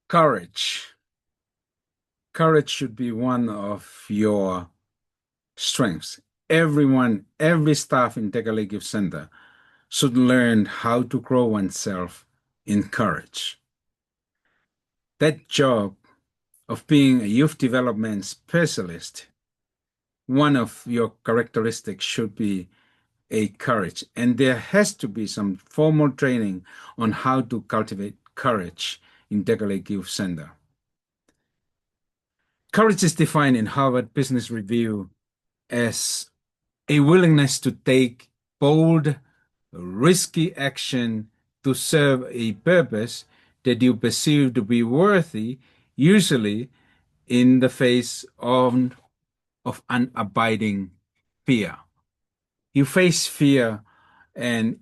Courage. Courage should be one of your strengths. Everyone, every staff in Tagalog Youth Center should learn how to grow oneself in courage. That job of being a youth development specialist, one of your characteristics should be a courage. And there has to be some formal training on how to cultivate courage in Tagalog Youth Center. Courage is defined in Harvard Business Review as a willingness to take bold, risky action to serve a purpose that you perceive to be worthy, usually in the face of an abiding fear. You face fear, and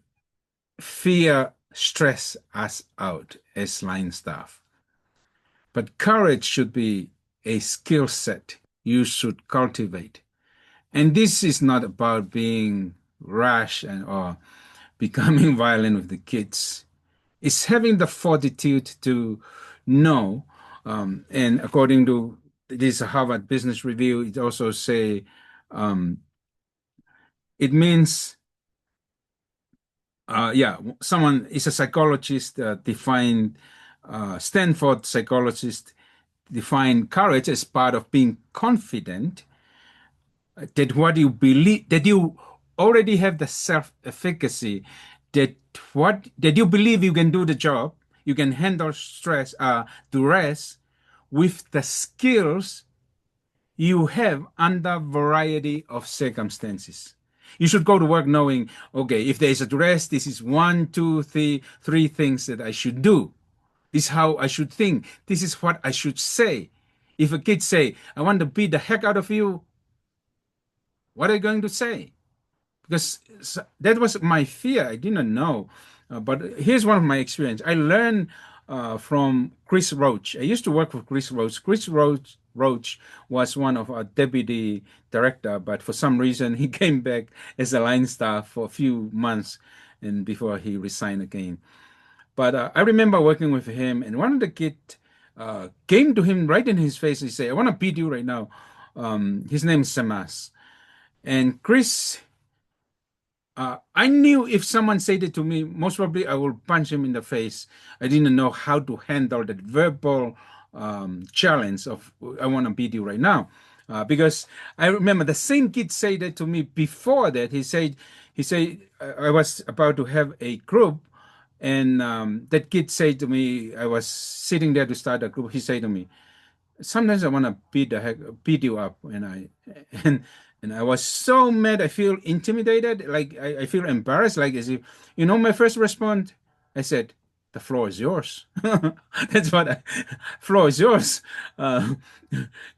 fear stress us out as line staff. But courage should be a skill set you should cultivate. And this is not about being rash and or becoming violent with the kids. It's having the fortitude to know. And according to this Harvard Business Review, it also say um, it means yeah, someone is a psychologist defined Stanford psychologist define courage as part of being confident that what you believe, that you already have the self-efficacy, that what that you believe you can do the job, you can handle stress, duress with the skills you have under variety of circumstances. You should go to work knowing, okay, if there is a duress, this is one, two, three things that I should do. This is how I should think. This is what I should say. If a kid say, I want to beat the heck out of you, what are you going to say? Because that was my fear. I didn't know. But here's one of my experience. I learned from Chris Roach. I used to work with Chris Roach. Roach was one of our deputy director, but for some reason he came back as a line staff for a few months and before he resigned again. But I remember working with him, and one of the kids came to him right in his face. He said, I want to beat you right now. His name is Samas. And Chris, I knew if someone said it to me, most probably I will punch him in the face. I didn't know how to handle that verbal challenge of I want to beat you right now, because I remember the same kid said that to me before that. He said I was about to have a group, and that kid said to me, I was sitting there to start a group. He said to me, sometimes I want to beat you up, and and I was so mad. I feel intimidated, like I feel embarrassed, like as if my first response. I said, "The floor is yours." That's what floor is yours. Uh,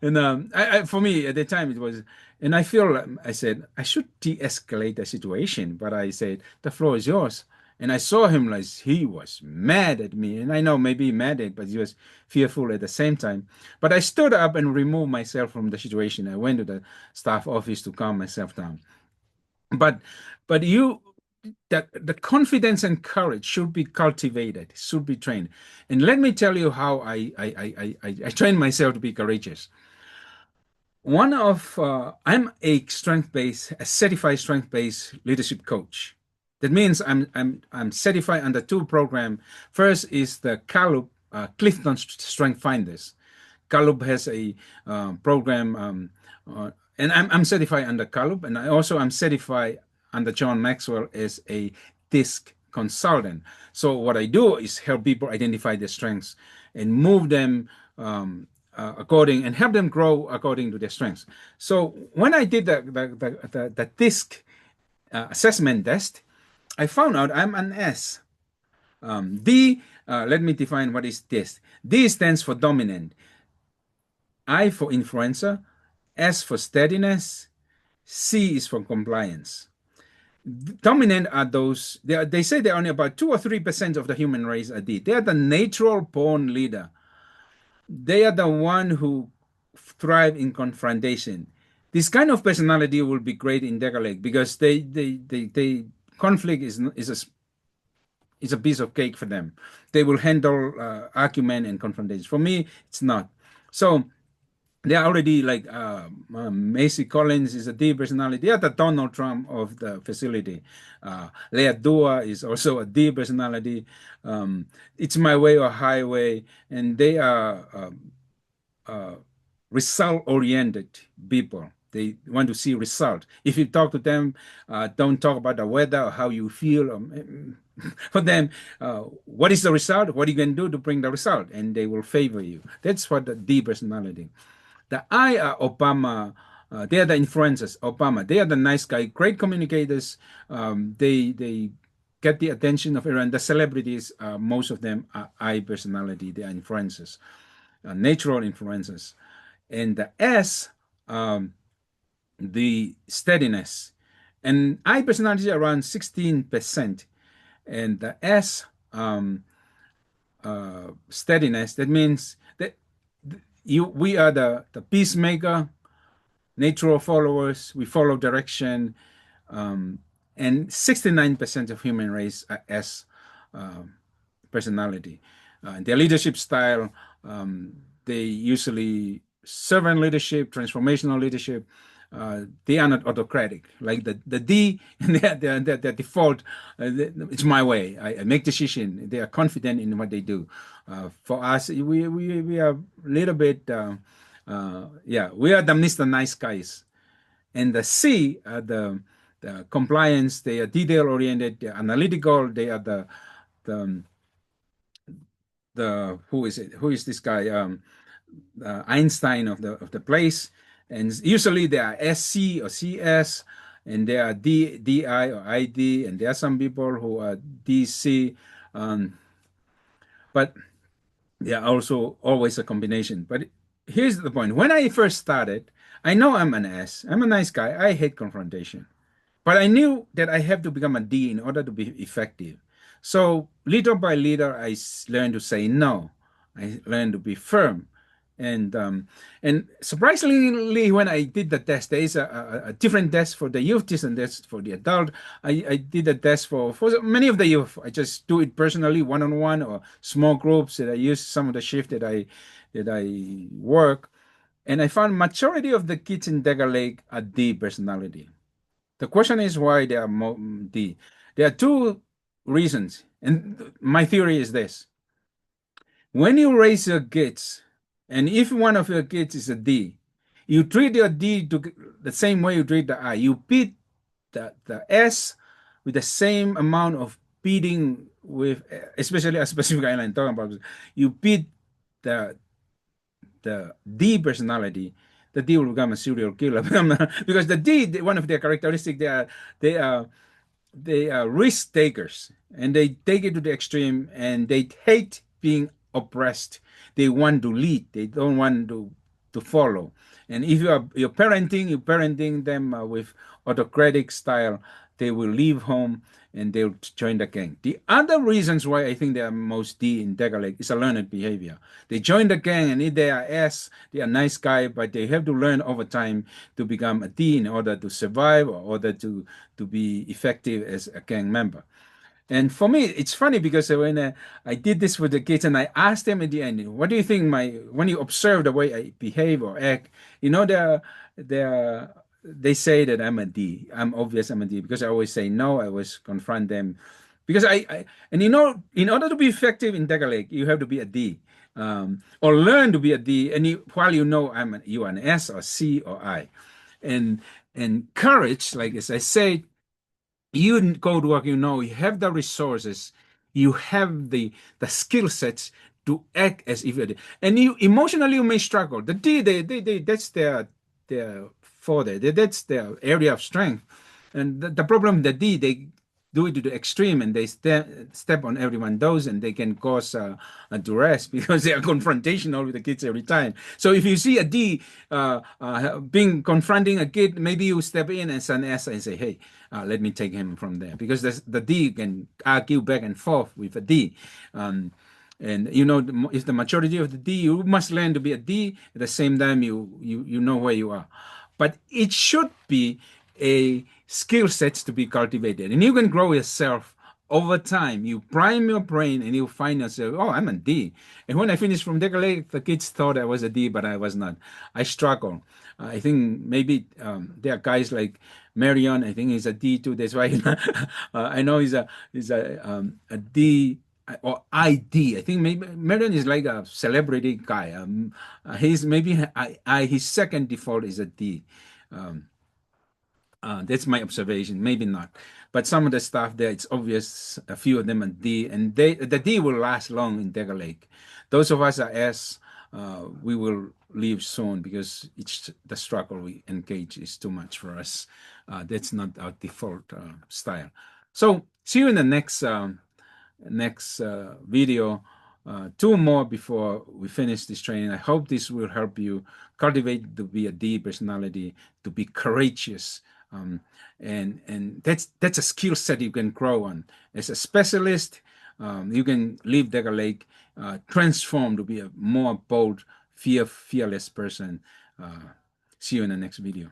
and for me at the time it was, and I feel I said I should de-escalate the situation, but I said the floor is yours. And I saw him like he was mad at me. And I know maybe mad at, but he was fearful at the same time. But I stood up and removed myself from the situation. I went to the staff office to calm myself down. But but you that the confidence and courage should be cultivated, should be trained. And let me tell you how I train myself to be courageous. I'm a certified strength-based leadership coach. That means I'm certified under two programs. First is the Gallup Clifton Strength Finders. Gallup has a program, and I'm certified under Gallup, and I also am certified under John Maxwell as a DISC consultant. So what I do is help people identify their strengths and move them according and help them grow according to their strengths. So when I did the DISC assessment test, I found out I'm an S. D, let me define what is this. D stands for dominant, I for influencer, S for steadiness, C is for compliance. Dominant are those, they say they're only about 2 or 3% of the human race are D. They are the natural born leader. They are the one who thrive in confrontation. This kind of personality will be great in Decaleg because they conflict It's a piece of cake for them. They will handle argument and confrontation. For me, it's not. So they are already like Macy Collins is a D personality. They are the Donald Trump of the facility. Leah Dua is also a D personality. It's my way or highway, and they are uh, result oriented people. They want to see result. If you talk to them, don't talk about the weather or how you feel. For them, what is the result? What are you going to do to bring the result? And they will favor you. That's what the D personality. The I are Obama. They are the influencers. Obama. They are the nice guy, great communicators. They get the attention of everyone. The celebrities, most of them are I personality. They are influencers, natural influencers. And the S, um, the steadiness. And I personality around 16%. And the S, steadiness, that means that we are the peacemaker, natural followers. We follow direction. Um, and 69% of human race are S personality. Their leadership style, they usually servant leadership, transformational leadership. They are not autocratic. Like the D, their default, it's my way. I make decision. They are confident in what they do. For us, we are a little bit, yeah, we are the Mr. Nice Guys. And the C are the compliance. They are detail oriented. They are analytical. They are the who is it? Who is this guy? Einstein of the place. And usually they are SC or CS, and they are DI or ID, and there are some people who are DC, but they are also always a combination. But here's the point: when I first started, I know I'm an S. I'm a nice guy. I hate confrontation. But I knew that I have to become a D in order to be effective. So little by little, learned to say no. I learned to be firm. And surprisingly, when I did the test, there is a different test for the youth, different test for the adult. I did a test for many of the youth. I just do it personally, one-on-one or small groups that I use some of the shift that I work. And I found majority of the kids in Dega Lake are D personality. The question is why they are D. There are two reasons, and my theory is this: when you raise your kids, and if one of your kids is a D, you treat your D to the same way you treat the I. You beat the S with the same amount of beating with, especially a specific island talking about. You beat the the D personality, the D will become a serial killer because the D, one of their characteristics, they are they are risk takers and they take it to the extreme and they hate being oppressed. They want to lead. They don't want to follow. And if you're parenting them with autocratic style, they will leave home and they'll join the gang. The other reasons why I think they are most D in Tagalog is a learned behavior. They join the gang and if they are S, they are nice guy, but they have to learn over time to become a D in order to survive or order to be effective as a gang member. And for me, it's funny because when I did this with the kids and I asked them at the end, what do you think when you observe the way I behave or act, they say that I'm a D. I'm obvious I'm a D because I always say no. I always confront them because and in order to be effective in Tagalog, you have to be a D. Or learn to be a D, and while you are an S or C or I, and courage, like as I said, you go to work, you have the resources, you have the skill sets to act as if you're and you emotionally you may struggle. The D, that's their forte. That's their area of strength. And the problem, the D, they do it to the extreme and they step on everyone those and they can cause a duress because they are confrontational with the kids every time. So if you see a D being confronting a kid, maybe you step in as an S and say, hey, let me take him from there because the D can argue back and forth with a D. And if the majority of the D, you must learn to be a D. At the same time, you know where you are. But it should be a skill sets to be cultivated, and you can grow yourself over time, you prime your brain and you find yourself, oh, I'm a D. And when I finished from Decker Lake, the kids thought I was a D, but I was not. I struggle. I think maybe there are guys like Marion. I think he's a D too. That's why I know he's a D or ID. I think maybe Marion is like a celebrity guy. He's maybe his second default is a D. Um, that's my observation. Maybe not, but some of the stuff there, it's obvious. A few of them are D, and the D will last long in Dagger Lake. Those of us are S. We will leave soon because it's the struggle we engage is too much for us. That's not our default style. So see you in the next video. Two more before we finish this training. I hope this will help you cultivate to be a D personality, to be courageous. And that's a skill set you can grow on. As a specialist, you can leave Dagger Lake, transform to be a more bold, fearless person. See you in the next video.